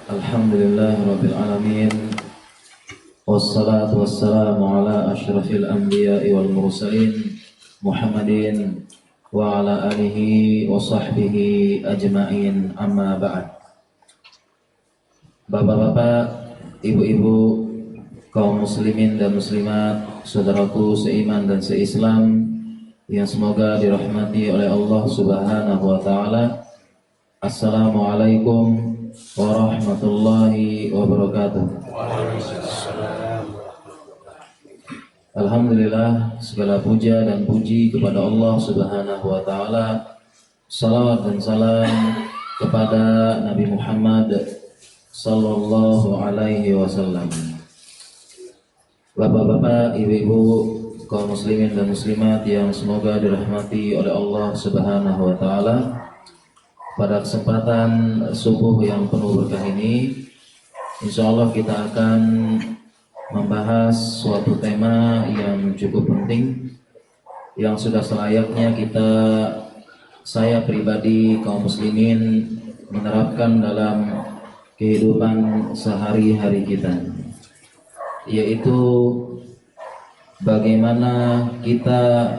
Alhamdulillah Rabbil Alamin. Wassalatu wassalamu ala ashrafil anbiya'i wal mursalin Muhammadin wa ala alihi wa sahbihi ajma'in, amma ba'd. Bapak-bapak, ibu-ibu, kaum muslimin dan muslimat, saudaraku seiman dan seislam yang semoga dirahmati oleh Allah Subhanahu wa taala. Assalamualaikum warahmatullahi wabarakatuh. Alhamdulillah, segala puja dan puji kepada Allah Subhanahu wa taala. Salawat dan salam kepada Nabi Muhammad sallallahu alaihi wasallam. Bapak-bapak, ibu-ibu, kaum muslimin dan muslimat yang semoga dirahmati oleh Allah Subhanahu wa taala. Pada kesempatan subuh yang penuh berkah ini, insyaallah kita akan membahas suatu tema yang cukup penting, yang sudah selayaknya saya pribadi kaum muslimin menerapkan dalam kehidupan sehari-hari kita, yaitu bagaimana kita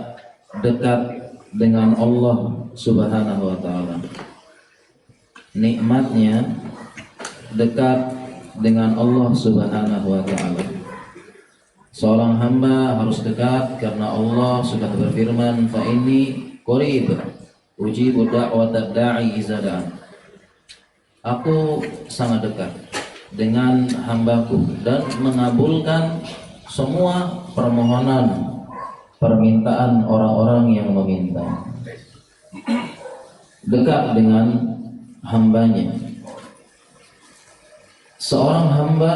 dekat dengan Allah Subhanahu wa taala. Nikmatnya dekat dengan Allah Subhanahu wa taala. Seorang hamba harus dekat karena Allah sudah berfirman, fa inni qarib ujibu da'watad da'i idza da'an. Aku sangat dekat dengan hambaku dan mengabulkan semua permohonan permintaan orang-orang yang meminta. Dekat dengan hambanya. Seorang hamba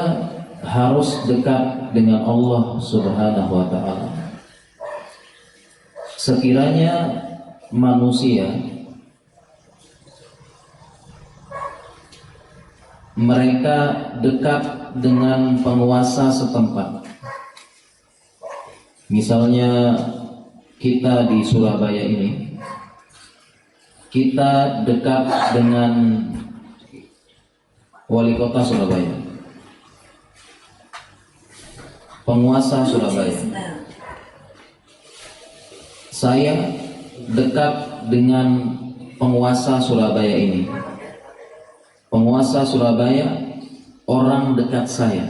harus dekat dengan Allah Subhanahu wa taala. Sekiranya manusia mereka dekat dengan penguasa setempat, misalnya kita di Surabaya ini, kita dekat dengan wali kota Surabaya, penguasa Surabaya. Saya dekat dengan penguasa Surabaya ini. Penguasa Surabaya orang dekat saya.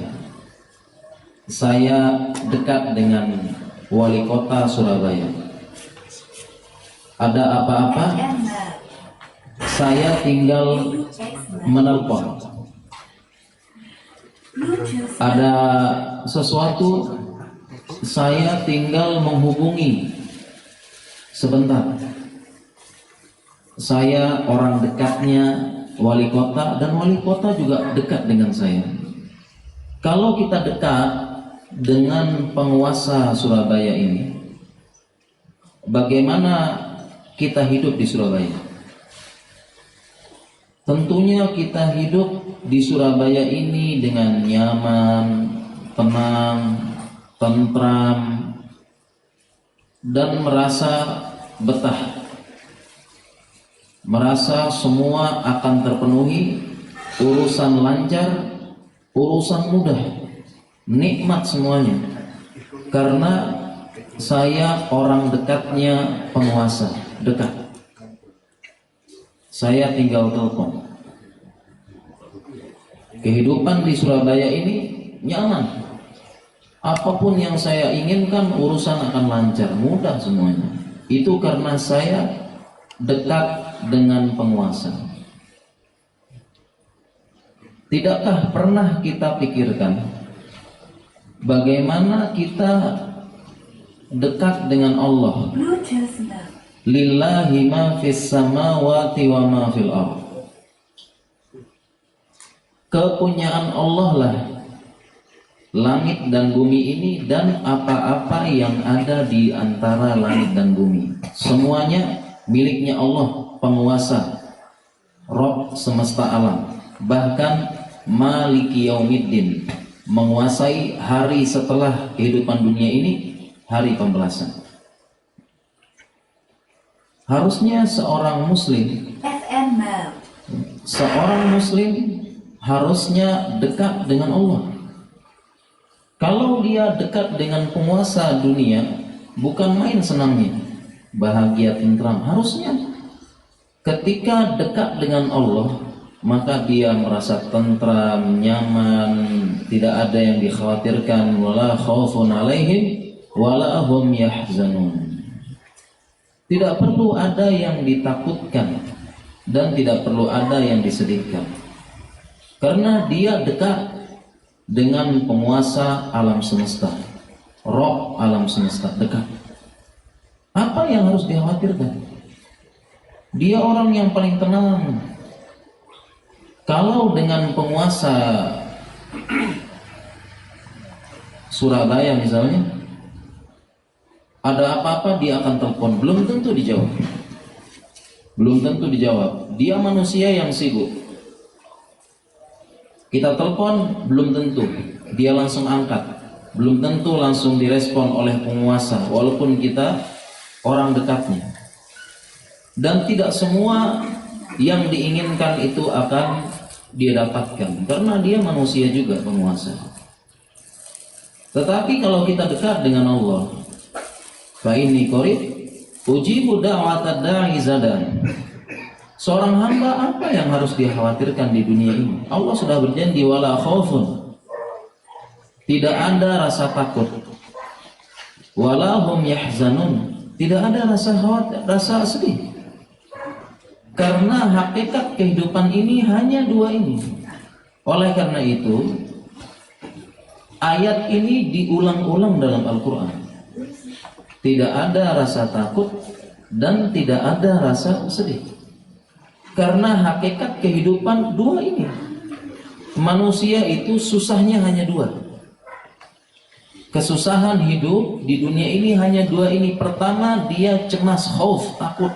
Saya dekat dengan wali kota Surabaya. Ada apa-apa, saya tinggal menelpon. Ada sesuatu, saya tinggal menghubungi sebentar. Saya orang dekatnya wali kota, dan wali kota juga dekat dengan saya. Kalau kita dekat dengan penguasa Surabaya ini, bagaimana kita hidup di Surabaya? Tentunya kita hidup di Surabaya ini dengan nyaman, tenang, tentram, dan merasa betah, merasa semua akan terpenuhi, urusan lancar, urusan mudah, nikmat semuanya, karena saya orang dekatnya penguasa, dekat. Saya tinggal telepon. Kehidupan di Surabaya ini nyaman. Apapun yang saya inginkan, urusan akan lancar, mudah semuanya. Itu karena saya dekat dengan penguasa. Tidakkah pernah kita pikirkan bagaimana kita dekat dengan Allah? Lillahi ma fis samawati wa ma fil ardh. Kepunyaan Allah lah langit dan bumi ini dan apa-apa yang ada di antara langit dan bumi. Semuanya miliknya Allah, penguasa, Rabb semesta alam. Bahkan Maliki Yaumiddin, menguasai hari setelah kehidupan dunia ini, hari pembalasan. Harusnya seorang muslim harusnya dekat dengan Allah. Kalau dia dekat dengan penguasa dunia, bukan main senangnya, bahagia tentram. Harusnya ketika dekat dengan Allah, maka dia merasa tentram, nyaman, tidak ada yang dikhawatirkan, wala khaufun alaihim wala hum yahzanun. Tidak perlu ada yang ditakutkan dan tidak perlu ada yang disedihkan, karena dia dekat dengan penguasa alam semesta, Rob alam semesta, dekat. Apa yang harus dikhawatirkan? Dia orang yang paling tenang. Kalau dengan penguasa Surabaya misalnya, ada apa-apa dia akan telepon, belum tentu dijawab. Belum tentu dijawab. Dia manusia yang sibuk. Kita telepon, belum tentu dia langsung angkat, belum tentu langsung direspon oleh penguasa, walaupun kita orang dekatnya. Dan tidak semua yang diinginkan itu akan dia dapatkan, karena dia manusia juga, penguasa. Tetapi kalau kita dekat dengan Allah, fa inni qarib ujibu da'watad da'i zadan. Seorang hamba apa yang harus dikhawatirkan di dunia ini? Allah sudah berjanji wala khaufun, tidak ada rasa takut, wala hum yahzanun, tidak ada rasa khawatir, rasa sedih. Karena hakikat kehidupan ini hanya dua ini. Oleh karena itu, ayat ini diulang-ulang dalam Al-Quran. Tidak ada rasa takut dan tidak ada rasa sedih. Karena hakikat kehidupan dua ini. Manusia itu susahnya hanya dua. Kesusahan hidup di dunia ini hanya dua ini. Pertama, dia cemas, khauf, takut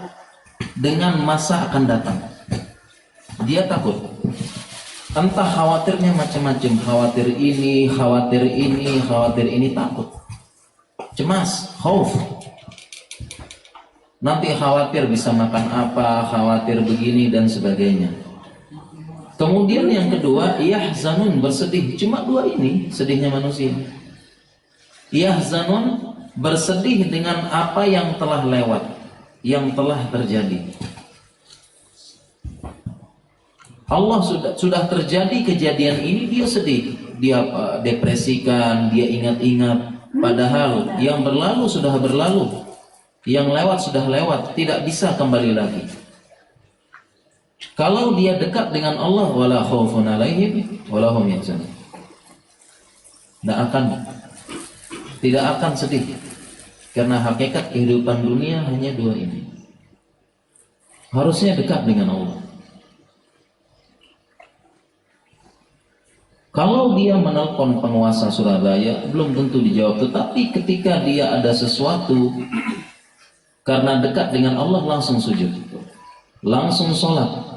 dengan masa akan datang. Dia takut. Entah khawatirnya macam-macam, khawatir ini, khawatir ini, khawatir ini, takut. Cemas, khauf. Nanti khawatir bisa makan apa, khawatir begini dan sebagainya. Kemudian yang kedua, yahzanun, bersedih. Cuma dua ini sedihnya manusia. Yahzanun, bersedih dengan apa yang telah lewat, yang telah terjadi. Allah sudah terjadi kejadian ini, dia sedih, dia depresikan, dia ingat-ingat. Padahal yang berlalu sudah berlalu, yang lewat sudah lewat, tidak bisa kembali lagi. Kalau dia dekat dengan Allah, wala khaufun alaihim wala hum yahzanun, tidak akan sedih. Karena hakikat kehidupan dunia hanya dua ini. Harusnya dekat dengan Allah. Kalau dia menelpon penguasa Surabaya, belum tentu dijawab. Tetapi ketika dia ada sesuatu, karena dekat dengan Allah, langsung sujud, langsung sholat.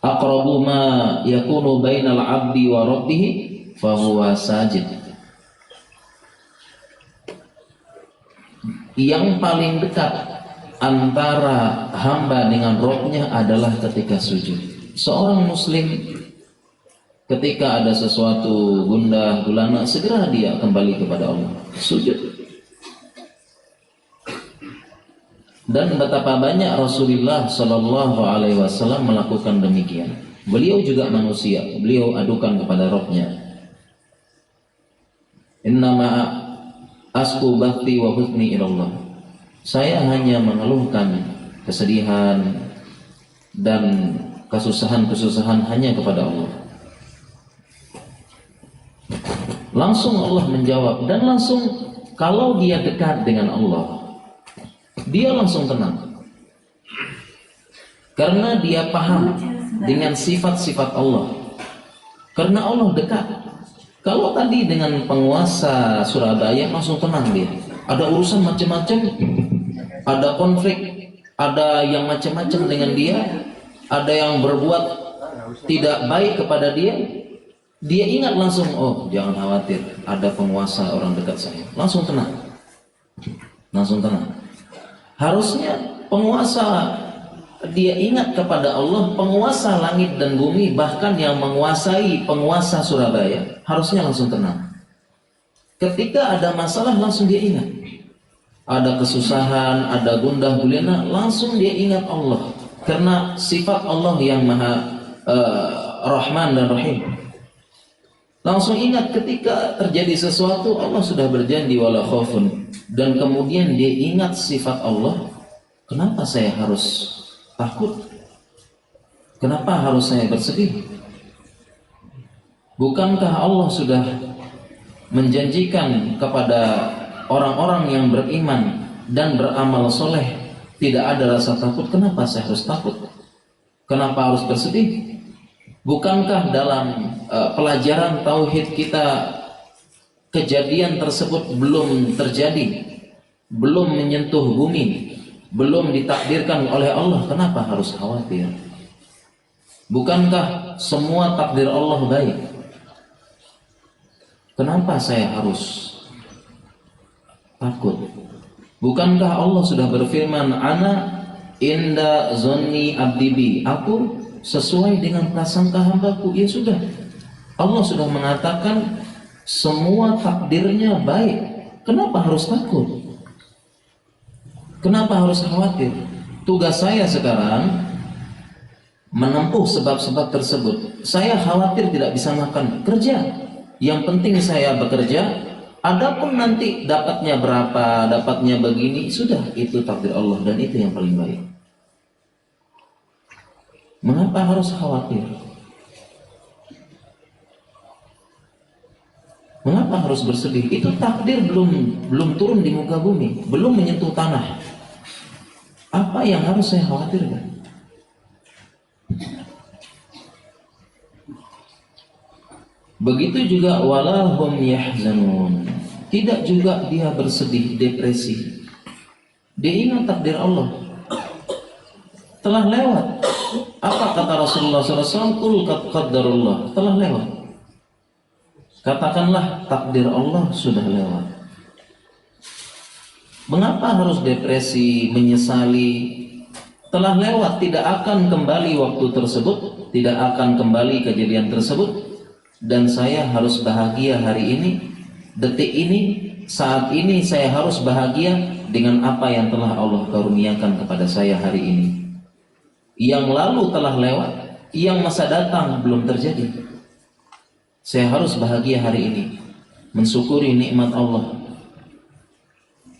Aqrabu ma yakunu bainal abdi wa rabbih fahuwa sajid. Yang paling dekat antara hamba dengan Rabb-nya adalah ketika sujud. Seorang muslim ketika ada sesuatu gundah gulana, segera dia kembali kepada Allah, sujud. Dan betapa banyak Rasulullah Shallallahu Alaihi Wasallam melakukan demikian. Beliau juga manusia, beliau adukan kepada Rabb-nya. Innama asku bakti wa husni ilallah. Saya hanya mengeluhkan kesedihan dan kesusahan-kesusahan hanya kepada Allah. Langsung Allah menjawab, dan langsung kalau dia dekat dengan Allah, dia langsung tenang. Karena dia paham dengan sifat-sifat Allah. Karena Allah dekat. Kalau tadi dengan penguasa Surabaya langsung tenang dia. Ada urusan macam-macam, ada konflik, ada yang macam-macam dengan dia, ada yang berbuat tidak baik kepada dia. Dia ingat langsung, oh jangan khawatir, ada penguasa orang dekat saya. Langsung tenang. Langsung tenang. Harusnya penguasa dia ingat kepada Allah, penguasa langit dan bumi, bahkan yang menguasai penguasa Surabaya, harusnya langsung tenang. Ketika ada masalah langsung dia ingat. Ada kesusahan, ada gundah gulana, langsung dia ingat Allah. Karena sifat Allah yang maha Rahman dan Rahim. Langsung ingat ketika terjadi sesuatu, Allah sudah berjanji wala khaufun. Dan kemudian dia ingat sifat Allah. Kenapa saya harus takut? Kenapa harus saya bersedih? Bukankah Allah sudah menjanjikan kepada orang-orang yang beriman dan beramal soleh tidak ada rasa takut? Kenapa saya harus takut? Kenapa harus bersedih? Bukankah dalam pelajaran tauhid kita kejadian tersebut belum terjadi, belum menyentuh bumi, belum ditakdirkan oleh Allah? Kenapa harus khawatir? Bukankah semua takdir Allah baik? Kenapa saya harus takut? Bukankah Allah sudah berfirman, ana inda zonni abdibi, aku sesuai dengan prasangka hambaku. Ya sudah, Allah sudah mengatakan semua takdirnya baik. Kenapa harus takut? Kenapa harus khawatir? Tugas saya sekarang menempuh sebab-sebab tersebut. Saya khawatir tidak bisa makan, kerja. Yang penting saya bekerja. Adapun nanti dapatnya berapa, dapatnya begini, sudah, itu takdir Allah dan itu yang paling baik. Mengapa harus khawatir? Mengapa harus bersedih? Itu takdir belum turun di muka bumi, belum menyentuh tanah. Apa yang harus saya khawatirkan? Begitu juga walahum yahzanun. Tidak juga dia bersedih, depresi. Dia ingat takdir Allah telah lewat. Apa kata Rasulullah SAW? Qul qaddarullah, telah lewat. Katakanlah takdir Allah sudah lewat. Mengapa harus depresi, menyesali? Telah lewat, tidak akan kembali waktu tersebut, tidak akan kembali kejadian tersebut. Dan saya harus bahagia hari ini, detik ini, saat ini saya harus bahagia dengan apa yang telah Allah karuniakan kepada saya hari ini. Yang lalu telah lewat, yang masa datang belum terjadi. Saya harus bahagia hari ini, mensyukuri nikmat Allah.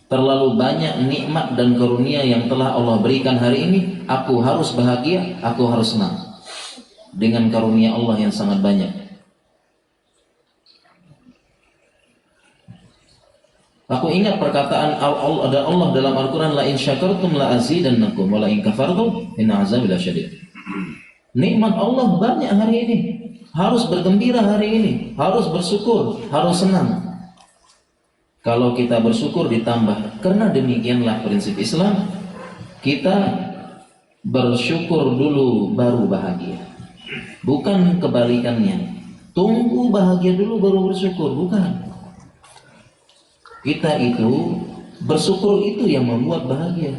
Terlalu banyak nikmat dan karunia yang telah Allah berikan hari ini. Aku harus bahagia, aku harus senang dengan karunia Allah yang sangat banyak. Aku ingat perkataan ada Allah dalam Al-Quran, la in syakartum la azidannakum wa la in kafartum inna azabi lasyadid. Nikmat Allah banyak hari ini. Harus bergembira hari ini, harus bersyukur, harus senang. Kalau kita bersyukur ditambah, karena demikianlah prinsip Islam. Kita bersyukur dulu baru bahagia. Bukan kebalikannya. Tunggu bahagia dulu baru bersyukur, bukan. Kita itu bersyukur itu yang membuat bahagia.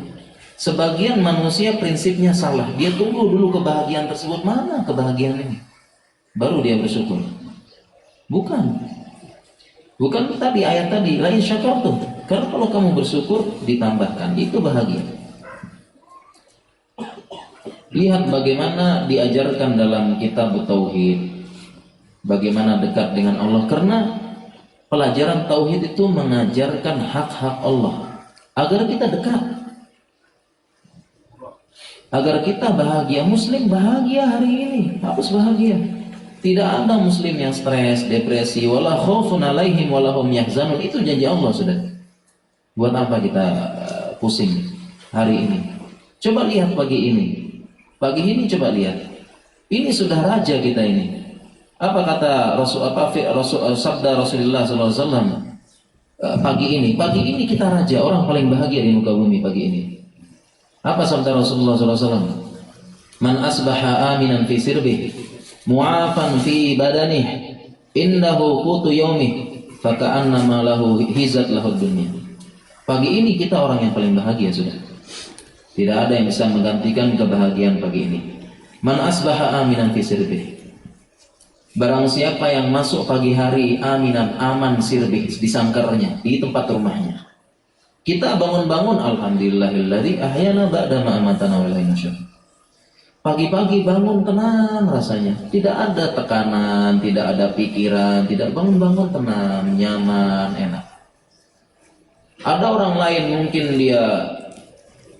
Sebagian manusia prinsipnya salah. Dia tunggu dulu kebahagiaan tersebut. Mana kebahagiaan ini? Baru dia bersyukur. Bukan. Bukan tadi ayat tadi. Lain syakartum. Karena kalau kamu bersyukur ditambahkan. Itu bahagia. Lihat bagaimana diajarkan dalam kitab Tauhid. Bagaimana dekat dengan Allah. Karena pelajaran tauhid itu mengajarkan hak-hak Allah agar kita dekat, agar kita bahagia. Muslim bahagia hari ini, harus bahagia. Tidak ada muslim yang stres, depresi. Wala khaufun alaihim wala hum yahzanun. Itu janji Allah sudah. Buat apa kita pusing hari ini? Coba lihat pagi ini. Pagi ini coba lihat. Ini sudah raja kita ini. Apa kata sabda Rasulullah SAW pagi ini? Pagi ini kita raja, orang paling bahagia di muka bumi pagi ini. Apa sabda Rasulullah SAW? Man asbaha aminan fi sirbih, mu'afan fi badanih, indahu qutu yaumih, faka'annama lahu hizat lahu dunya. Pagi ini kita orang yang paling bahagia sudah. Tidak ada yang bisa menggantikan kebahagiaan pagi ini. Man asbaha aminan fi sirbih. Barang siapa yang masuk pagi hari aminan, aman sirbih, di sangkarnya, di tempat rumahnya. Kita bangun-bangun, alhamdulillahilladzi ahyana ba'da ma amatana wa ilaihi nusyur. Pagi-pagi bangun tenang rasanya, tidak ada tekanan, tidak ada pikiran, tidak, bangun-bangun tenang, nyaman, enak. Ada orang lain mungkin dia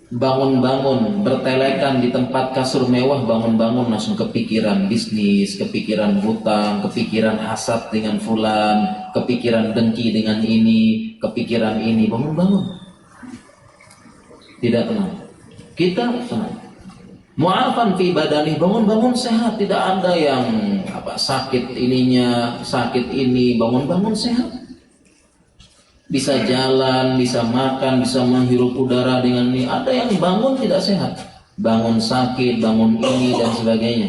bangun-bangun bertelekan di tempat kasur mewah, bangun-bangun langsung kepikiran bisnis, kepikiran hutang, kepikiran hasad dengan fulan, kepikiran dengki dengan ini, kepikiran ini, bangun-bangun tidak tenang. Kita tenang, mu'afan fi badani, bangun-bangun sehat, tidak ada yang sakit ininya, sakit ini, bangun-bangun sehat. Bisa jalan, bisa makan, bisa menghirup udara dengan ini. Ada yang bangun tidak sehat, bangun sakit, bangun ini dan sebagainya.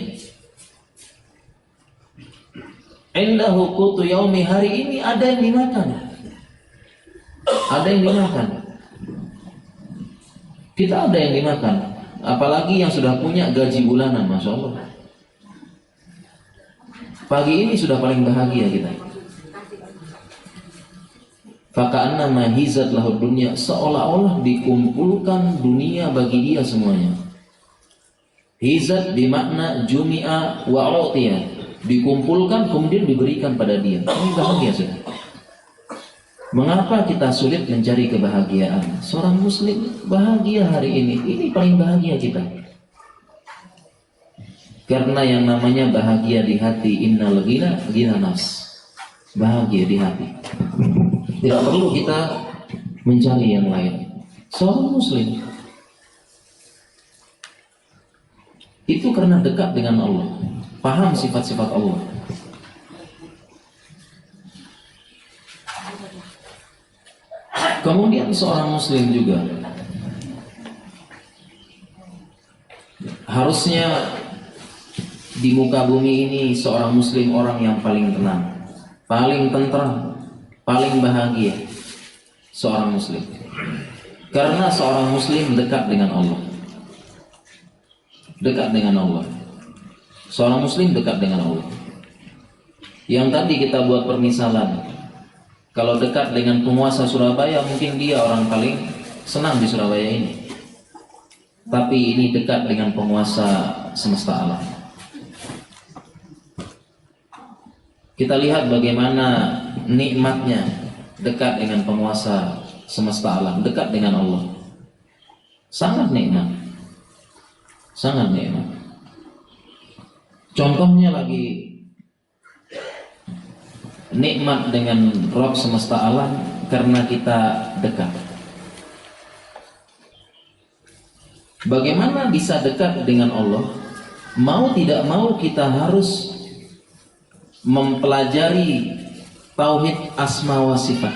Indahu qutu yaumi, hari ini ada yang dimakan, ada yang dimakan. Kita ada yang dimakan, apalagi yang sudah punya gaji bulanan, masya Allah. Pagi ini sudah paling bahagia kita. Faka'annama hizat lahu dunya, seolah-olah dikumpulkan dunia bagi dia semuanya. Hizat bermakna jumi'a wa u'tiya, dikumpulkan kemudian diberikan pada dia. Ini bahagia sudah. Mengapa kita sulit mencari kebahagiaan? Seorang muslim bahagia hari ini paling bahagia kita. Karena yang namanya bahagia di hati, innal ghina ghina nafs. Bahagia di hati. Tidak perlu kita mencari yang lain. Seorang muslim itu karena dekat dengan Allah, paham sifat-sifat Allah. Kemudian seorang muslim juga harusnya di muka bumi ini seorang muslim orang yang paling tenang, paling tentram, paling bahagia. Seorang muslim, karena seorang muslim dekat dengan Allah. Dekat dengan Allah. Seorang muslim dekat dengan Allah. Yang tadi kita buat permisalan, kalau dekat dengan penguasa Surabaya, mungkin dia orang paling senang di Surabaya ini. Tapi ini dekat dengan penguasa semesta alam. Kita lihat bagaimana nikmatnya dekat dengan penguasa semesta alam, dekat dengan Allah. Sangat nikmat. Sangat nikmat. Contohnya lagi nikmat dengan Rabb semesta alam karena kita dekat. Bagaimana bisa dekat dengan Allah? Mau tidak mau kita harus mempelajari tauhid asma wa sifat.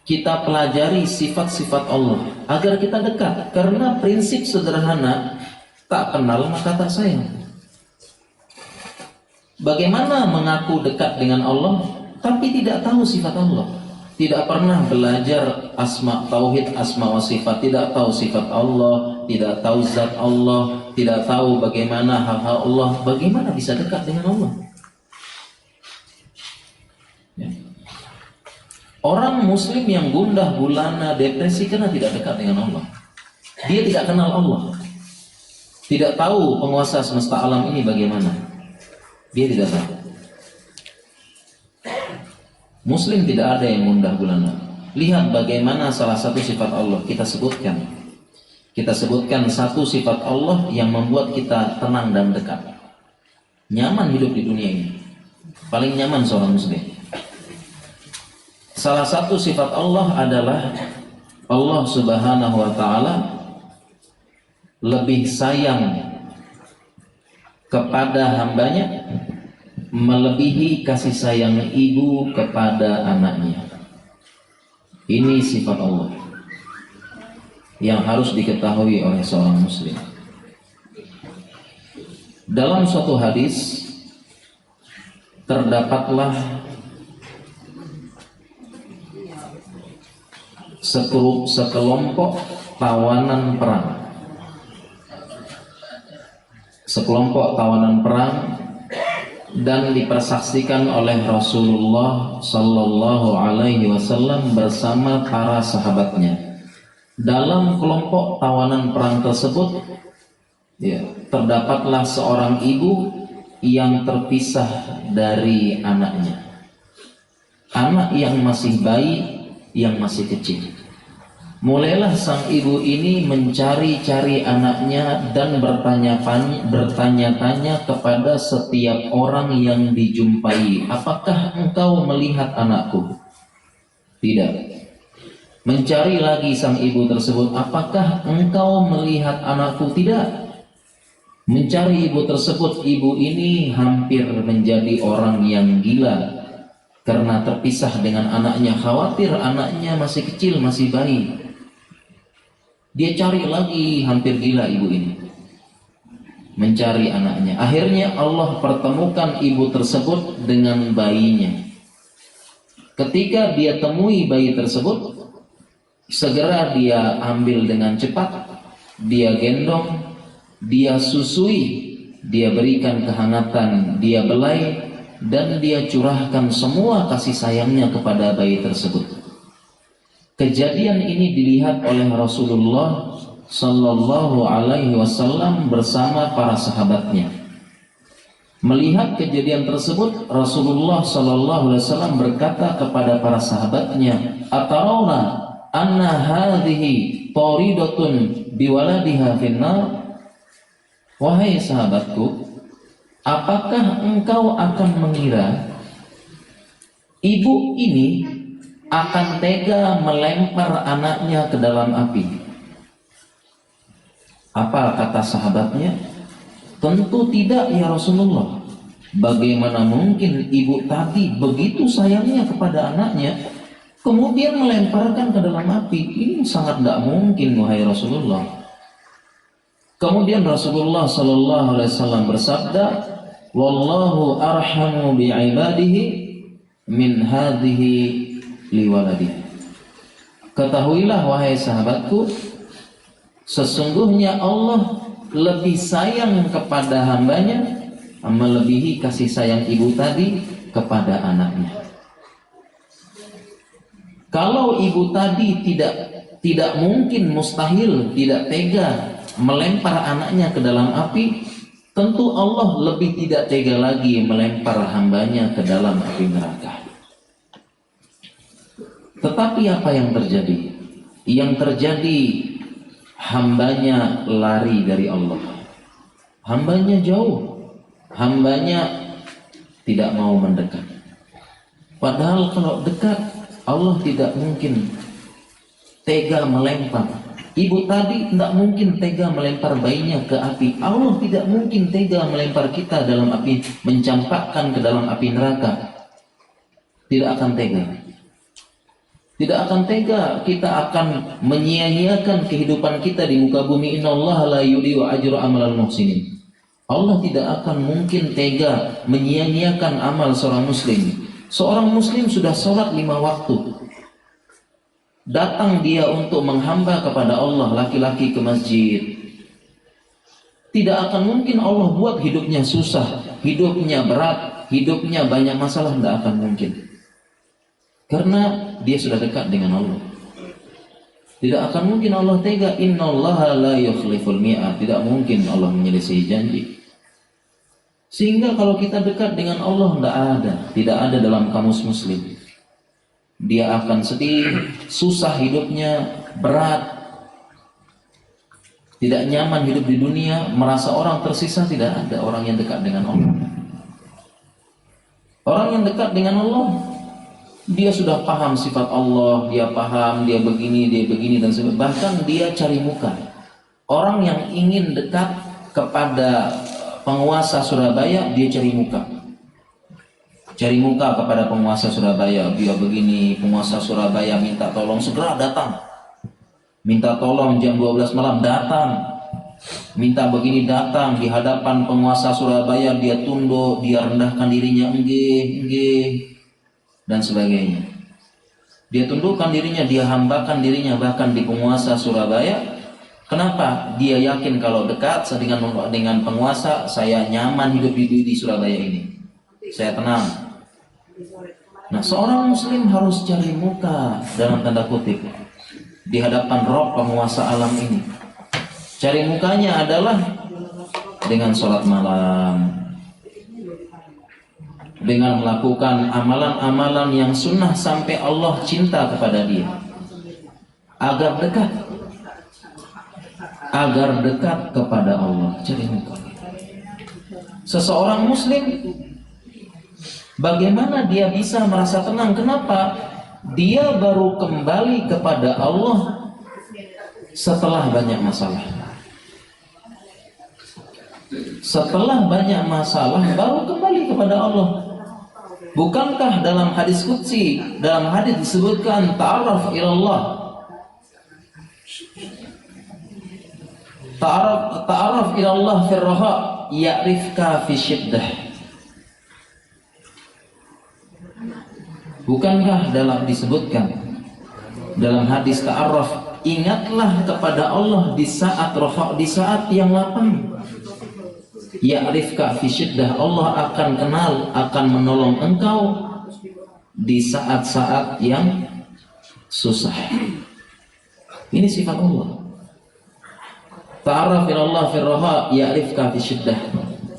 Kita pelajari sifat-sifat Allah agar kita dekat. Karena prinsip sederhana, tak kenal maka tak sayang. Bagaimana mengaku dekat dengan Allah tapi tidak tahu sifat Allah? Tidak pernah belajar tauhid asma wa sifat, tidak tahu sifat Allah, tidak tahu zat Allah, tidak tahu bagaimana hal-hal Allah. Bagaimana bisa dekat dengan Allah? Ya. Orang muslim yang gundah gulana, depresi karena tidak dekat dengan Allah. Dia tidak kenal Allah, tidak tahu penguasa semesta alam ini bagaimana. Dia tidak tahu. Muslim tidak ada yang gundah gulana. Lihat bagaimana salah satu sifat Allah kita sebutkan. Kita sebutkan satu sifat Allah yang membuat kita tenang dan dekat, nyaman hidup di dunia ini. Paling nyaman seorang muslim. Salah satu sifat Allah adalah Allah Subhanahu wa ta'ala lebih sayang kepada hambanya melebihi kasih sayang ibu kepada anaknya. Ini sifat Allah yang harus diketahui oleh seorang muslim. Dalam suatu hadis terdapatlah sekelompok tawanan perang. Sekelompok tawanan perang dan dipersaksikan oleh Rasulullah Sallallahu Alaihi Wasallam bersama para sahabatnya. Dalam kelompok tawanan perang tersebut, ya, terdapatlah seorang ibu yang terpisah dari anaknya, anak yang masih bayi, yang masih kecil. Mulailah sang ibu ini mencari-cari anaknya dan bertanya-tanya kepada setiap orang yang dijumpai, apakah engkau melihat anakku? Tidak. Mencari lagi sang ibu tersebut, apakah engkau melihat anakku? Tidak. Mencari ibu tersebut, ibu ini hampir menjadi orang yang gila karena terpisah dengan anaknya, khawatir anaknya masih kecil, masih bayi. Dia cari lagi, hampir gila ibu ini mencari anaknya. Akhirnya Allah pertemukan ibu tersebut dengan bayinya. Ketika dia temui bayi tersebut, segera dia ambil dengan cepat, dia gendong, dia susui, dia berikan kehangatan, dia belai, dan dia curahkan semua kasih sayangnya kepada bayi tersebut. Kejadian ini dilihat oleh Rasulullah Sallallahu Alaihi Wasallam bersama para sahabatnya. Melihat kejadian tersebut, Rasulullah Sallallahu Alaihi Wasallam berkata kepada para sahabatnya, "Atarawna anna hadhihi taridatun biwaladiha finnar?" Wahai sahabatku, apakah engkau akan mengira ibu ini akan tega melempar anaknya ke dalam api? Apa kata sahabatnya? Tentu tidak ya Rasulullah. Bagaimana mungkin ibu tadi begitu sayangnya kepada anaknya kemudian melemparkan ke dalam api? Ini sangat tidak mungkin wahai Rasulullah. Kemudian Rasulullah Sallallahu Alaihi Wasallam bersabda, "Wallahu arhamu bi'ibadihi min hadhihi liwaladih." Ketahuilah wahai sahabatku, sesungguhnya Allah lebih sayang kepada hambanya, melebihi kasih sayang ibu tadi kepada anaknya. Kalau ibu tadi tidak mungkin, mustahil, tidak tega melempar anaknya ke dalam api, tentu Allah lebih tidak tega lagi melempar hambanya ke dalam api neraka. Tetapi apa yang terjadi? Yang terjadi, hambanya lari dari Allah. Hambanya jauh. Hambanya tidak mau mendekat. Padahal kalau dekat, Allah tidak mungkin tega melempar. Ibu tadi tidak mungkin tega melempar bayinya ke api. Allah tidak mungkin tega melempar kita dalam api, mencampakkan ke dalam api neraka. Tidak akan tega. Tidak akan tega, kita akan menyia-nyiakan kehidupan kita di muka bumi. Innallaha la yudhi'u ajra amalal muhsinin. Allah tidak akan mungkin tega menyia-nyiakan amal seorang muslim. Seorang muslim sudah sholat 5 waktu. Datang dia untuk menghamba kepada Allah, laki-laki ke masjid. Tidak akan mungkin Allah buat hidupnya susah, hidupnya berat, hidupnya banyak masalah, tidak akan mungkin. Karena dia sudah dekat dengan Allah. Tidak akan mungkin Allah tega. Innallaha la yukhliful mi'ad. Tidak mungkin Allah menyelesaikan janji. Sehingga kalau kita dekat dengan Allah, tidak ada dalam kamus muslim. Dia akan sedih, susah hidupnya, berat, tidak nyaman hidup di dunia, merasa orang tersisa. Tidak ada orang yang dekat dengan Allah. Orang yang dekat dengan Allah, dia sudah paham sifat Allah, dia paham dia begini dan sebagainya. Bahkan dia cari muka. Orang yang ingin dekat kepada penguasa Surabaya, dia cari muka. Cari muka kepada penguasa Surabaya. Dia begini, penguasa Surabaya minta tolong, segera datang. Minta tolong jam 12 malam, datang. Minta begini, datang. Di hadapan penguasa Surabaya, dia tunduk, dia rendahkan dirinya, enggih, dan sebagainya. Dia tundukkan dirinya, dia hambakan dirinya bahkan di penguasa Surabaya. Kenapa? Dia yakin kalau dekat dengan penguasa, saya nyaman hidup di Surabaya ini. Saya tenang. Nah, seorang muslim harus cari muka dalam tanda kutip di hadapan Rob penguasa alam ini. Cari mukanya adalah dengan sholat malam, dengan melakukan amalan-amalan yang sunnah sampai Allah cinta kepada dia, agar dekat kepada Allah. Cari muka. Seseorang muslim, bagaimana dia bisa merasa tenang? Kenapa? Dia baru kembali kepada Allah setelah banyak masalah. Setelah banyak masalah baru kembali kepada Allah. Bukankah dalam hadis qudsi, dalam hadis disebutkan ta'arraf ilallah, ta'arraf ilallah fir raha ya'rifka fi syiddah. Bukankah disebutkan dalam hadis ta'arraf, ingatlah kepada Allah di saat raha, di saat yang lapang. Ya'rifka fi syiddah, Allah akan kenal, akan menolong engkau di saat-saat yang susah. Ini sifat Allah. Ta'arraf ilallah fir raha ya'rifka fi syiddah.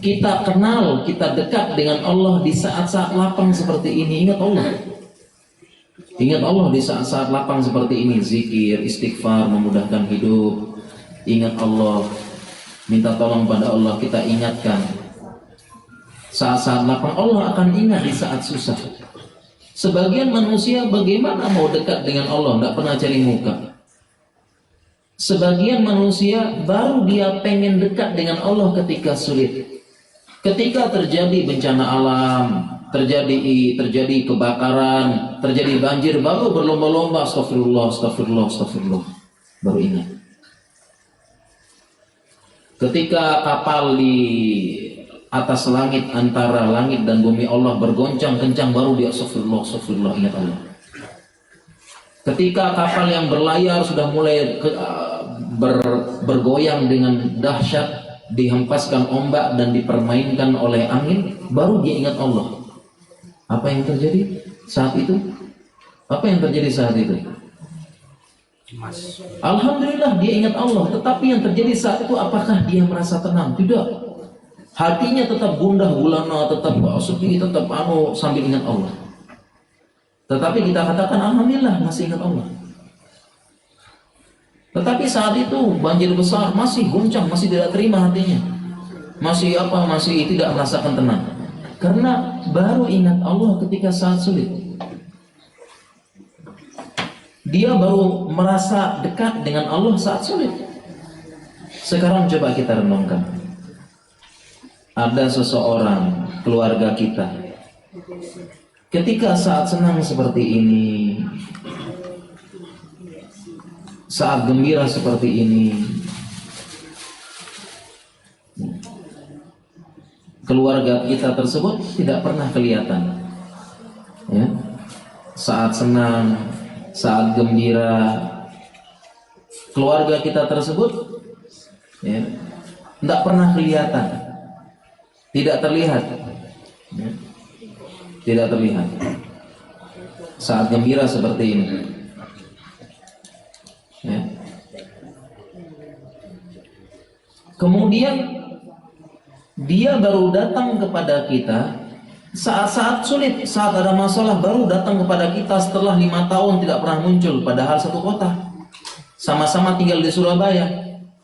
Kita kenal, kita dekat dengan Allah di saat-saat lapang seperti ini. Ingat Allah. Ingat Allah di saat-saat lapang seperti ini. Zikir, istighfar, memudahkan hidup. Ingat Allah, minta tolong pada Allah, kita ingatkan. Saat-saat lapang Allah akan ingat di saat susah. Sebagian manusia bagaimana mau dekat dengan Allah, tidak pernah cari muka. Sebagian manusia baru dia pengen dekat dengan Allah ketika sulit. Ketika terjadi bencana alam, terjadi kebakaran, terjadi banjir, baru berlomba-lomba astagfirullah, astagfirullah, astagfirullah, baru ingat. Ketika kapal di atas langit, antara langit dan bumi Allah bergoncang kencang, baru dia astagfirullah, astagfirullah, ingat Allah. Ketika kapal yang berlayar sudah mulai bergoyang dengan dahsyat, dihempaskan ombak dan dipermainkan oleh angin, baru dia ingat Allah. Apa yang terjadi saat itu? Apa yang terjadi saat itu? Alhamdulillah dia ingat Allah. Tetapi yang terjadi saat itu, apakah dia merasa tenang? Tidak. Hatinya tetap gundah gulana, tetap sedih, tetap sambil ingat Allah. Tetapi kita katakan alhamdulillah masih ingat Allah. Tetapi saat itu banjir besar, masih guncang, masih tidak terima hatinya, masih tidak merasakan tenang, karena baru ingat Allah ketika saat sulit. Dia baru merasa dekat dengan Allah saat sulit. Sekarang coba kita renungkan. Ada seseorang, keluarga kita, ketika saat senang seperti ini, saat gembira seperti ini, keluarga kita tersebut tidak pernah kelihatan. Ya. Saat senang, saat gembira, keluarga kita tersebut tidak pernah kelihatan, tidak terlihat, tidak terlihat. Saat gembira seperti ini. Ya. Kemudian dia baru datang kepada kita saat-saat sulit, saat ada masalah, baru datang kepada kita setelah 5 tahun tidak pernah muncul, padahal satu kota, sama-sama tinggal di Surabaya.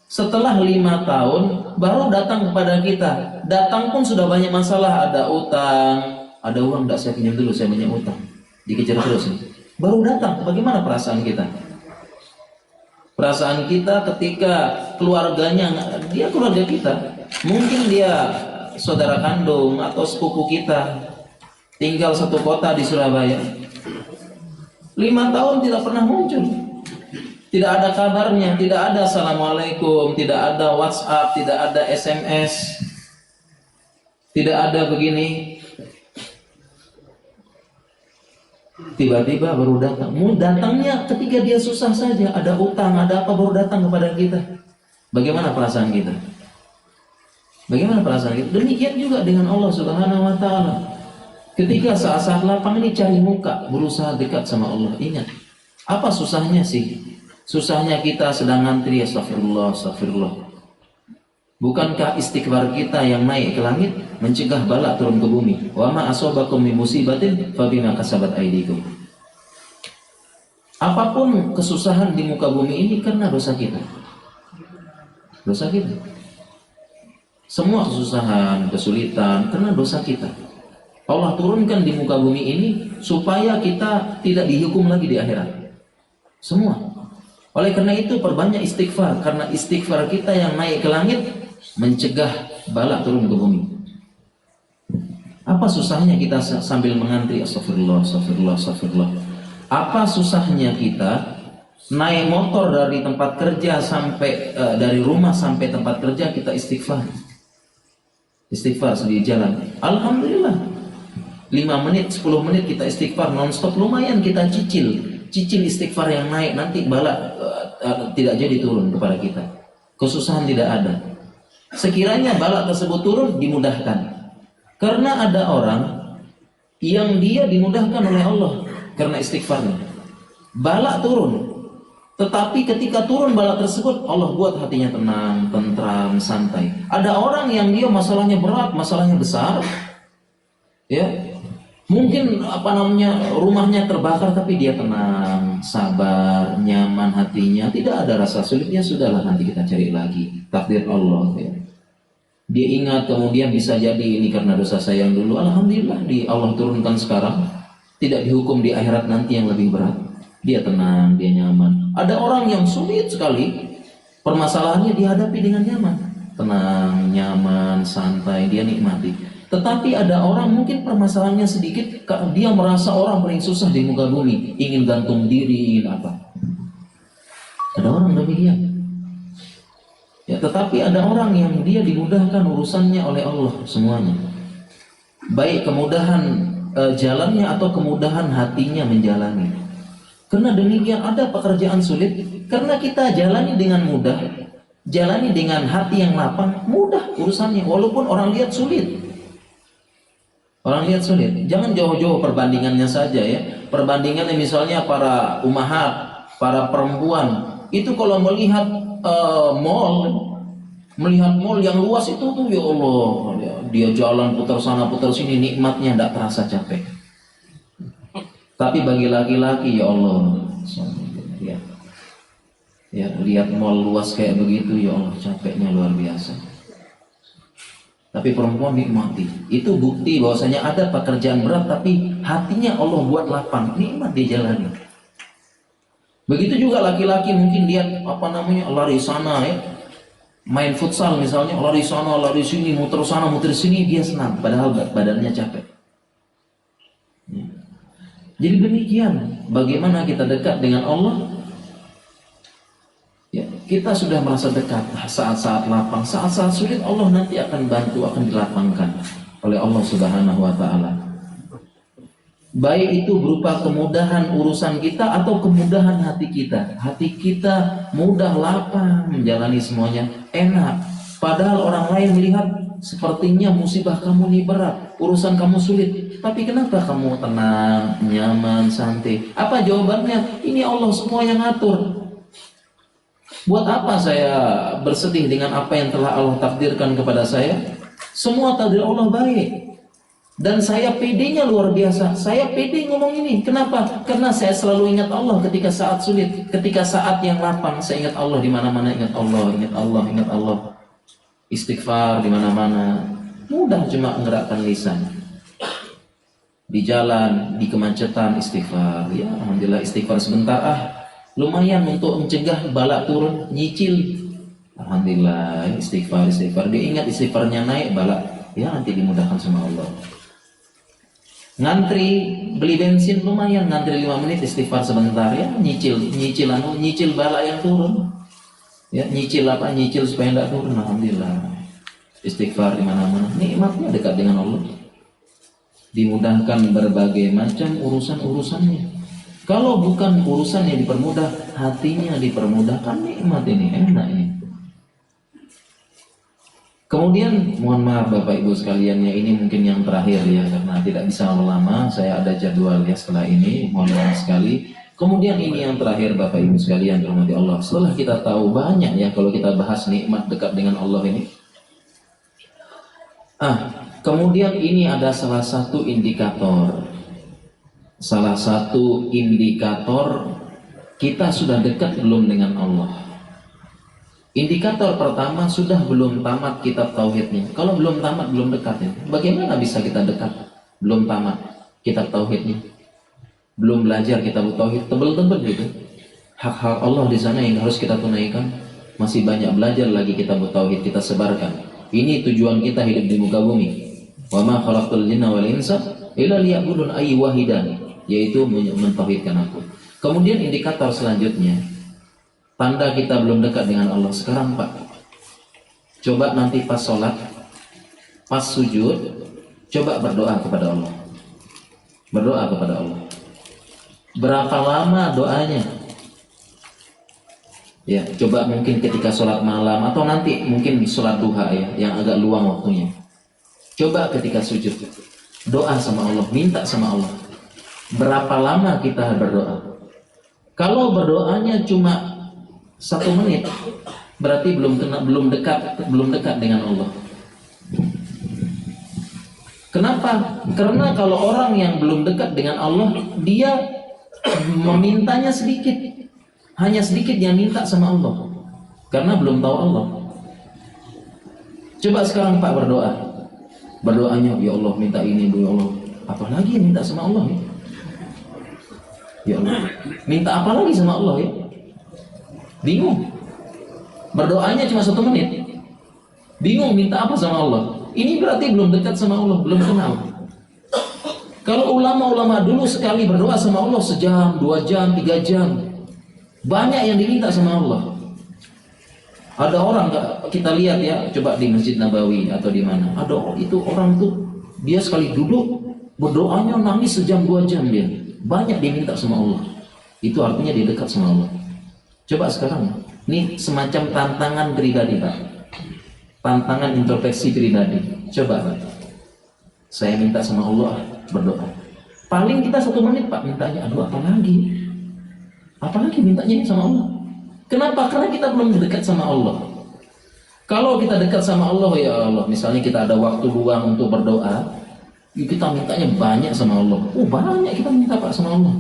Setelah 5 tahun baru datang kepada kita. Datang pun sudah banyak masalah, ada utang, ada uang, tidak saya pinjam dulu, saya banyak utang, dikejar terus. Baru datang, bagaimana perasaan kita? Perasaan kita ketika keluarganya, dia keluarga kita, mungkin dia saudara kandung atau sepupu kita, tinggal satu kota di Surabaya, 5 tahun tidak pernah muncul, tidak ada kabarnya, tidak ada assalamualaikum, tidak ada WhatsApp, tidak ada SMS, tidak ada begini. Tiba-tiba baru datang. Datangnya ketika dia susah saja, ada utang, ada apa, baru datang kepada kita. Bagaimana perasaan kita? Bagaimana perasaan kita? Demikian juga dengan Allah Subhanahu wa Ta'ala. Ketika saat-saat lapang ini cari muka, berusaha dekat sama Allah. Ingat, apa susahnya sih? Susahnya kita sedang ngantri, astagfirullah, astagfirullah. Bukankah istighfar kita yang naik ke langit mencegah bala turun ke bumi? Wa ma asobakum min musibatin fabima kasabat aydikum. Apapun kesusahan di muka bumi ini karena dosa kita. Dosa kita. Semua kesusahan, kesulitan karena dosa kita. Allah turunkan di muka bumi ini supaya kita tidak dihukum lagi di akhirat. Semua. Oleh karena itu perbanyak istighfar, karena istighfar kita yang naik ke langit mencegah bala turun ke bumi. Apa susahnya kita sambil mengantri astagfirullah, astagfirullah, astagfirullah? Apa susahnya kita naik motor dari tempat kerja sampai dari rumah sampai tempat kerja kita istighfar? Istighfar di jalan. Alhamdulillah. 5 menit, 10 menit kita istighfar non-stop, lumayan kita cicil istighfar yang naik, nanti bala tidak jadi turun kepada kita. Kesusahan tidak ada. Sekiranya bala tersebut turun, dimudahkan. Karena ada orang yang dia dimudahkan oleh Allah karena istighfarnya. Bala turun, tetapi ketika turun bala tersebut, Allah buat hatinya tenang, tentram, santai. Ada orang yang dia masalahnya berat, masalahnya besar, ya, mungkin rumahnya terbakar, tapi dia tenang, sabar, nyaman hatinya, tidak ada rasa sulitnya. Sudahlah, nanti kita cari lagi, takdir Allah, ya. Dia ingat kemudian bisa jadi ini karena dosa saya yang dulu. Alhamdulillah, Allah turunkan sekarang, tidak dihukum di akhirat nanti yang lebih berat. Dia tenang, dia nyaman. Ada orang yang sulit sekali, permasalahannya dihadapi dengan nyaman, tenang, nyaman, santai, dia nikmati. Tetapi ada orang mungkin permasalahannya sedikit, dia merasa orang paling susah di muka bumi, ingin gantung diri, ingin apa. Ada orang demikian. Ya, tetapi ada orang yang dia dimudahkan urusannya oleh Allah semuanya. Baik kemudahan jalannya atau kemudahan hatinya menjalani. Karena demikian ada pekerjaan sulit, karena kita jalani dengan mudah, jalani dengan hati yang lapang, mudah urusannya, walaupun orang lihat sulit. Orang lihat sulit. Jangan jauh-jauh perbandingannya saja, ya. Perbandingannya misalnya para umahat, para perempuan, itu kalau melihat mall yang luas itu tuh, ya Allah, dia jalan putar sana putar sini, nikmatnya tidak terasa capek. Tapi bagi laki-laki, ya Allah, ya lihat mall luas kayak begitu, ya Allah, capeknya luar biasa. Tapi perempuan nikmati. Itu bukti bahwasanya ada pekerjaan berat, tapi hatinya Allah buat lapang, nikmat dijalani. Begitu juga laki-laki mungkin lihat lari sana, ya, main futsal misalnya, lari sana lari sini, muter sana muter sini, dia senang, padahal badannya capek. Ya. Jadi demikian bagaimana kita dekat dengan Allah. Ya, kita sudah merasa dekat saat-saat lapang, saat-saat sulit Allah nanti akan bantu, akan dilapangkan oleh Allah Subhanahu wa Ta'ala. Baik itu berupa kemudahan urusan kita atau kemudahan hati kita. Hati kita mudah, lapang, menjalani semuanya enak. Padahal orang lain melihat sepertinya musibah kamu ini berat, urusan kamu sulit. Tapi kenapa kamu tenang, nyaman, santai? Apa jawabannya? Ini Allah semua yang ngatur. Buat apa saya bersedih dengan apa yang telah Allah takdirkan kepada saya? Semua takdir Allah baik. Dan saya pedenya luar biasa. Saya pede ngomong ini. Kenapa? Karena saya selalu ingat Allah ketika saat sulit, ketika saat yang lapang. Saya ingat Allah di mana-mana, ingat Allah, ingat Allah, ingat Allah. Istighfar di mana-mana. Mudah cuma menggerakkan lisan. Di jalan, di kemacetan, istighfar. Ya, alhamdulillah istighfar sebentar. Lumayan untuk mencegah bala turun, nyicil. Alhamdulillah istighfar. Dia ingat istighfarnya naik, bala ya nanti dimudahkan sama Allah. Ngantri beli bensin lumayan, ngantri 5 menit istighfar sebentar, ya, nyicil bala yang turun, ya, nyicil supaya tidak turun. Alhamdulillah istighfar di mana-mana, nikmatnya dekat dengan Allah. dimudahkan berbagai macam urusan-urusannya. Kalau bukan urusan yang dipermudah, hatinya dipermudahkan, nikmat ini, enak ini. Kemudian mohon maaf Bapak Ibu sekalian ya, ini mungkin yang terakhir ya, karena tidak bisa lama-lama, saya ada jadwal ya setelah ini, mohon maaf sekali. Kemudian ini yang terakhir Bapak Ibu sekalian dirahmati Allah. Setelah kita tahu banyak ya kalau kita bahas nikmat dekat dengan Allah ini. Kemudian ini ada salah satu indikator. Salah satu indikator kita sudah dekat belum dengan Allah. Indikator pertama, sudah belum tamat kitab tauhidnya. Kalau belum tamat, belum dekat ya. Bagaimana bisa kita dekat? Belum tamat kitab tauhidnya. Belum belajar kitab tauhid, tebel-tebel gitu. Hak-hak Allah di sana yang harus kita tunaikan. Masih banyak belajar lagi kitab tauhid kita sebarkan. Ini tujuan kita hidup di muka bumi. Wa ma khalaqtul jinna wal insa illa liya'budun ay wahidan, yaitu mentauhidkan aku. Kemudian indikator selanjutnya, tanda kita belum dekat dengan Allah sekarang Pak. Coba nanti pas sholat, pas sujud, coba berdoa kepada Allah. Berdoa kepada Allah. Berapa lama doanya? Ya, coba mungkin ketika sholat malam atau nanti mungkin sholat duha ya, yang agak luang waktunya. Coba ketika sujud, doa sama Allah, minta sama Allah. Berapa lama kita berdoa? Kalau berdoanya cuma 1 menit, berarti belum dekat dengan Allah. Kenapa? Karena kalau orang yang belum dekat dengan Allah, dia memintanya sedikit, hanya sedikit yang minta sama Allah, karena belum tahu Allah. Coba sekarang Pak berdoa, berdoanya ya Allah minta ini, ya Allah, apalagi minta sama Allah ya? Ya Allah, minta apa lagi sama Allah ya? Bingung. Berdoanya cuma 1 menit, bingung minta apa sama Allah. Ini berarti belum dekat sama Allah, belum kenal. Kalau ulama-ulama dulu sekali berdoa sama Allah sejam, 2 jam, 3 jam, banyak yang diminta sama Allah. Ada orang kita lihat ya, coba di Masjid Nabawi atau di mana, ada itu orang tuh dia sekali duduk berdoanya nangis sejam 2 jam dia. Banyak diminta sama Allah. Itu artinya dia dekat sama Allah. Coba sekarang, ini semacam tantangan pribadi Pak, tantangan introspeksi pribadi. Coba Pak, saya minta sama Allah berdoa. Paling kita 1 menit Pak mintanya, aduh apalagi mintanya sama Allah. Kenapa? Karena kita belum dekat sama Allah. Kalau kita dekat sama Allah, ya Allah, misalnya kita ada waktu luang untuk berdoa, kita mintanya banyak sama Allah. Banyak kita minta Pak sama Allah.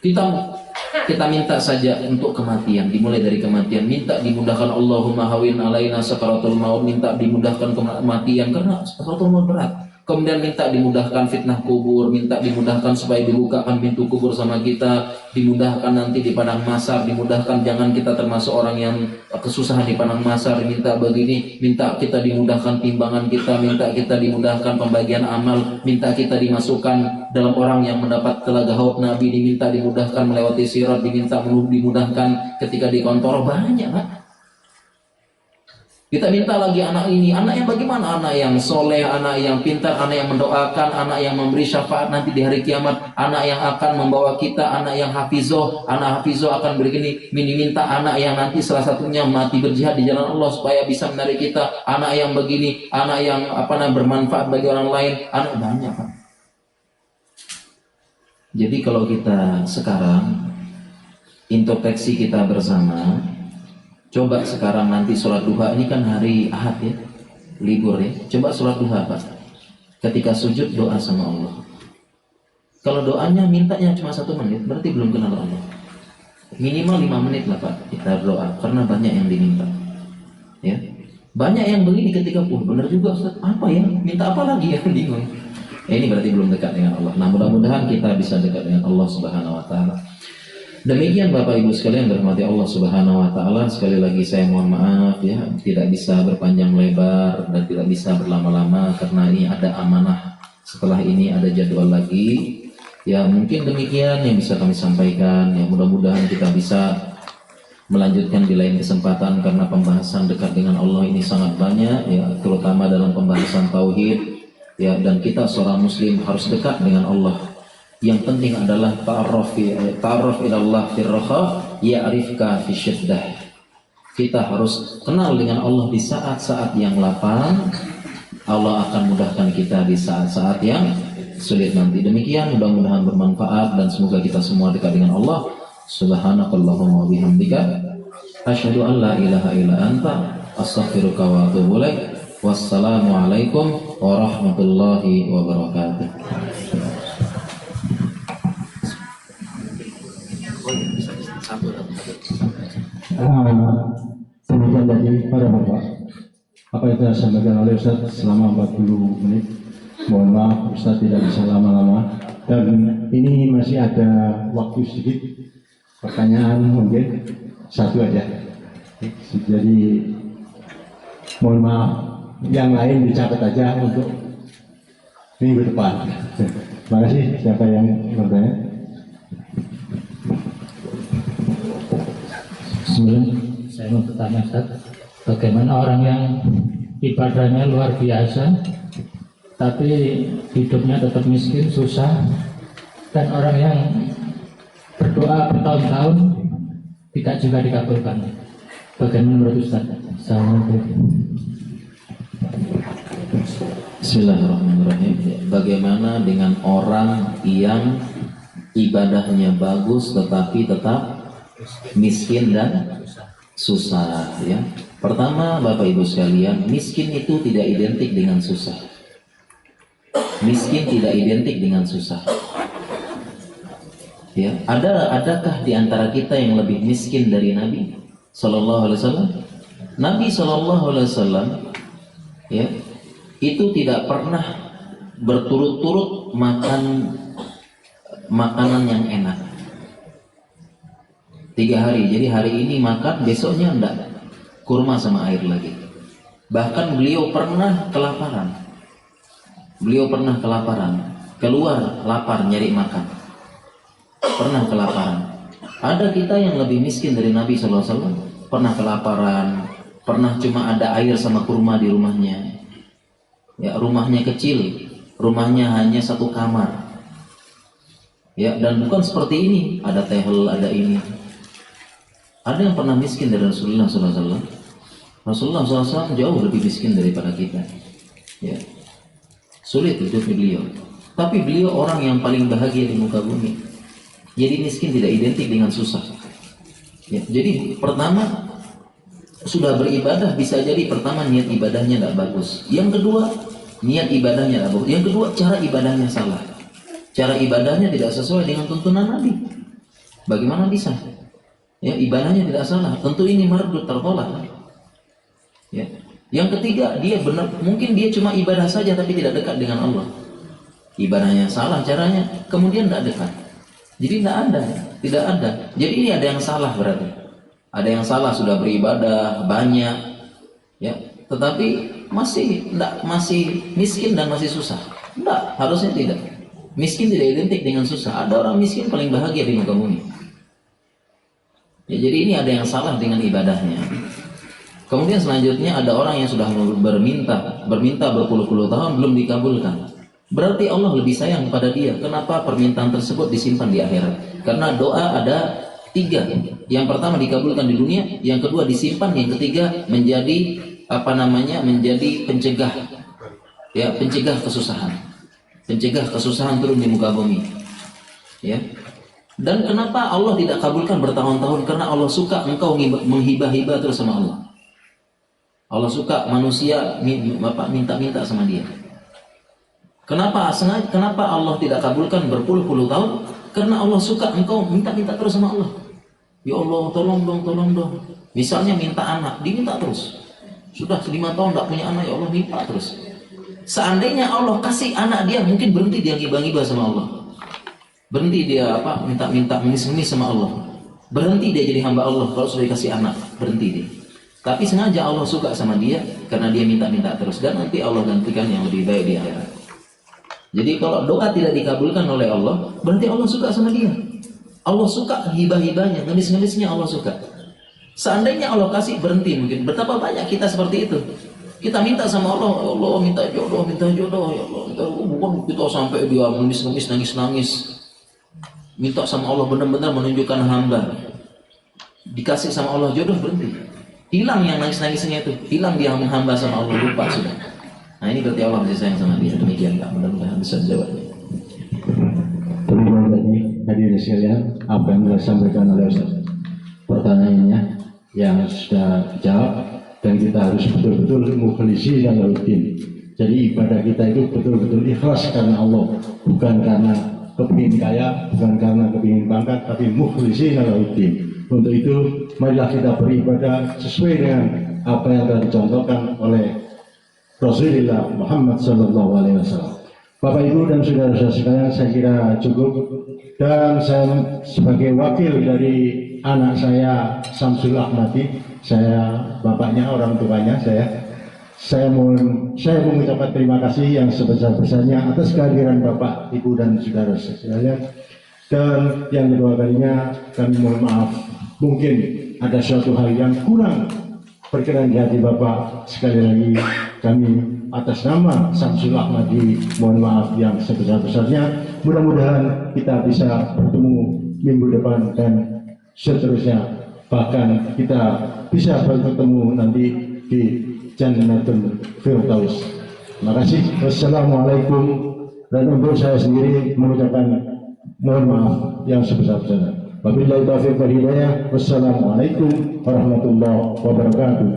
Kita minta saja untuk kematian, dimulai dari kematian, minta dimudahkan, Allahumma hawin alaina sakaratul maut, minta dimudahkan kematian karena sakaratul maut berat. Kemudian minta dimudahkan fitnah kubur, minta dimudahkan supaya dibukakan pintu kubur sama kita, dimudahkan nanti di padang mahsyar, dimudahkan jangan kita termasuk orang yang kesusahan di padang mahsyar, minta begini, minta kita dimudahkan timbangan kita, minta kita dimudahkan pembagian amal, minta kita dimasukkan dalam orang yang mendapat telaga haud Nabi, diminta dimudahkan melewati sirat, diminta dimudahkan ketika di kantor, banyak Pak. Kita minta lagi anak ini, anak yang bagaimana? Anak yang soleh, anak yang pintar, anak yang mendoakan, anak yang memberi syafaat nanti di hari kiamat, anak yang akan membawa kita, anak yang hafizoh, anak hafizoh akan begini, minta anak yang nanti salah satunya mati berjihad di jalan Allah supaya bisa menarik kita, anak yang begini, anak yang bermanfaat bagi orang lain, anak banyak Pak. Jadi kalau kita sekarang introspeksi kita bersama, coba sekarang nanti sholat duha, ini kan hari Ahad ya, libur ya. Coba sholat duha Pak, ketika sujud doa sama Allah. Kalau doanya mintanya cuma 1 menit, berarti belum kenal Allah. Minimal 5 menit lah Pak kita doa, karena banyak yang diminta. Ya, banyak yang begini ketika benar juga Ustaz, apa ya? Minta apa lagi ya? Bingung. Ini berarti belum dekat dengan Allah. Nah, mudah-mudahan kita bisa dekat dengan Allah Subhanahu Wa Taala. Demikian Bapak Ibu sekalian dirahmati Allah Subhanahu Wa Taala. Sekali lagi saya mohon maaf ya, tidak bisa berpanjang lebar dan tidak bisa berlama-lama karena ini ada amanah. Setelah ini ada jadwal lagi. Ya mungkin demikian yang bisa kami sampaikan. Ya mudah-mudahan kita bisa melanjutkan di lain kesempatan karena pembahasan dekat dengan Allah ini sangat banyak ya, terutama dalam pembahasan tauhid Ya, dan kita seorang muslim harus dekat dengan Allah. Yang penting adalah ta'arruf ila Allah fi raha ya'rifka fi syiddah. Kita harus kenal dengan Allah di saat-saat yang lapang. Allah akan mudahkan kita di saat-saat yang sulit nanti. Demikian, mudah-mudahan bermanfaat dan semoga kita semua dekat dengan Allah. Subhanakallahumma wa bihamdika asyhadu an la ilaha illa anta astaghfiruka wa atubu ilaik. Wassalamualaikum warahmatullahi wabarakatuh. Demikian dari para bapak, apa yang telah disampaikan oleh Ustaz selama 40 menit. Mohon maaf Ustaz tidak bisa lama-lama, dan ini masih ada waktu sedikit, pertanyaan mungkin satu aja. Jadi mohon maaf, yang lain dicatat aja untuk minggu depan. Terima kasih. Siapa yang bertanya? Saya mau bertanya, Ustaz, bagaimana orang yang ibadahnya luar biasa tapi hidupnya tetap miskin, susah, dan orang yang berdoa bertahun-tahun tidak juga dikabulkan? Bagaimana menurut Ustaz? Assalamualaikum. Bismillahirrahmanirrahim. Bagaimana dengan orang yang ibadahnya bagus tetapi tetap miskin dan susah, ya? Pertama, Bapak Ibu sekalian, miskin itu tidak identik dengan susah. Miskin tidak identik dengan susah. Ya, adakah di antara kita yang lebih miskin dari Nabi Sallallahu Alaihi Wasallam? Nabi Sallallahu Alaihi Wasallam, ya, itu tidak pernah berturut-turut makan makanan yang enak 3 hari. Jadi hari ini makan, besoknya enggak, kurma sama air lagi. Bahkan beliau pernah kelaparan. Beliau pernah kelaparan, keluar lapar nyari makan. Pernah kelaparan. Ada kita yang lebih miskin dari Nabi SAW. Pernah kelaparan, pernah cuma ada air sama kurma di rumahnya. Ya, rumahnya kecil, rumahnya hanya 1 kamar. Ya, dan bukan seperti ini, ada tehel, ada ini. Ada yang pernah miskin dari Rasulullah SAW. Rasulullah SAW jauh lebih miskin daripada kita. Ya, sulit hidupnya beliau. Tapi beliau orang yang paling bahagia di muka bumi. Jadi miskin tidak identik dengan susah. Ya, jadi pertama, sudah beribadah bisa jadi pertama niat ibadahnya tidak bagus. Yang kedua, niat ibadahnya tidak bagus. Yang kedua, cara ibadahnya salah. Cara ibadahnya tidak sesuai dengan tuntunan Nabi. Bagaimana bisa? Ya, ibadahnya tidak salah. Tentu ini mardud, tertolak. Ya. Yang ketiga, dia benar, mungkin dia cuma ibadah saja tapi tidak dekat dengan Allah. Ibadahnya salah caranya, kemudian tidak dekat. Jadi tidak ada. Jadi ini ada yang salah berarti. Ada yang salah, sudah beribadah banyak, ya, tetapi masih miskin dan masih susah. Tidak, harusnya tidak. Miskin tidak identik dengan susah. Ada orang miskin paling bahagia di muka bumi. Ya, jadi ini ada yang salah dengan ibadahnya. Kemudian selanjutnya ada orang yang sudah berminta berpuluh-puluh tahun belum dikabulkan. Berarti Allah lebih sayang kepada dia. Kenapa permintaan tersebut disimpan di akhirat? Karena doa ada 3. Yang pertama dikabulkan di dunia, yang kedua disimpan, yang ketiga menjadi menjadi pencegah. Ya, pencegah kesusahan. Pencegah kesusahan turun di muka bumi. Ya. Dan kenapa Allah tidak kabulkan bertahun-tahun? Karena Allah suka engkau menghibah-hibah terus sama Allah. Allah suka manusia minta-minta sama dia. Kenapa Allah tidak kabulkan berpuluh-puluh tahun? Karena Allah suka engkau minta-minta terus sama Allah. Ya Allah, tolong dong. Misalnya minta anak, diminta terus. Sudah 5 tahun tidak punya anak, ya Allah minta terus. Seandainya Allah kasih anak dia, mungkin berhenti dia ngibah-ngibah sama Allah. Berhenti dia minta-minta mengemis-ngemis sama Allah. Berhenti dia jadi hamba Allah kalau sudah dikasih anak, berhenti dia. Tapi sengaja Allah suka sama dia karena dia minta-minta terus, dan nanti Allah gantikan yang lebih baik di akhirat. Jadi kalau doa tidak dikabulkan oleh Allah, berarti Allah suka sama dia. Allah suka hibah-hibahnya, ngemis-ngemisnya Allah suka. Seandainya Allah kasih, berhenti mungkin. Betapa banyak kita seperti itu. Kita minta sama Allah, ya Allah minta jodoh, ya Allah, minta, bukan kita sampai dia nangis-nangis, nangis-nangis. Minta sama Allah benar-benar menunjukkan hamba. Dikasih sama Allah jodoh, berhenti. Hilang yang nangis-nangisnya itu, hilang dia menghamba sama Allah, lupa sudah. Nah ini berarti Allah masih sayang sama dia. Demikian Pak, mudah-mudahan bisa jawabnya. Terima kasih hadirin sekalian, apa yang telah disampaikan oleh Ustaz. Pertanyaannya yang sudah dijawab, dan kita harus betul-betul mukhlisi dan rutin. Jadi ibadah kita itu betul-betul ikhlas karena Allah, bukan karena kepingin kaya, bukan karena kepingin pangkat, tapi mukhlisi dan rutin. Untuk itu, marilah kita beribadah sesuai dengan apa yang telah dicontohkan oleh Rasulullah Muhammad SAW. Bapak Ibu dan saudara-saudara sekalian, saya kira cukup. Dan saya sebagai wakil dari anak saya Samsul Ahmadi, saya bapaknya, orang tuanya saya mengucapkan terima kasih yang sebesar-besarnya atas kehadiran Bapak, Ibu dan saudara sekalian. Dan yang kedua kalinya kami mohon maaf, mungkin ada suatu hal yang kurang berkenan di hati Bapak. Sekali lagi kami atas nama Samsul Ahmadi mohon maaf yang sebesar-besarnya. Mudah-mudahan kita bisa bertemu minggu depan dan seterusnya, bahkan kita bisa bertemu nanti di Jannatul Firdaus. Terima kasih. Wassalamualaikum. Dan untuk saya sendiri mengucapkan mohon maaf yang sebesar-besarnya. Wabillahi taufiq wal hidayah. Wassalamualaikum warahmatullahi wabarakatuh.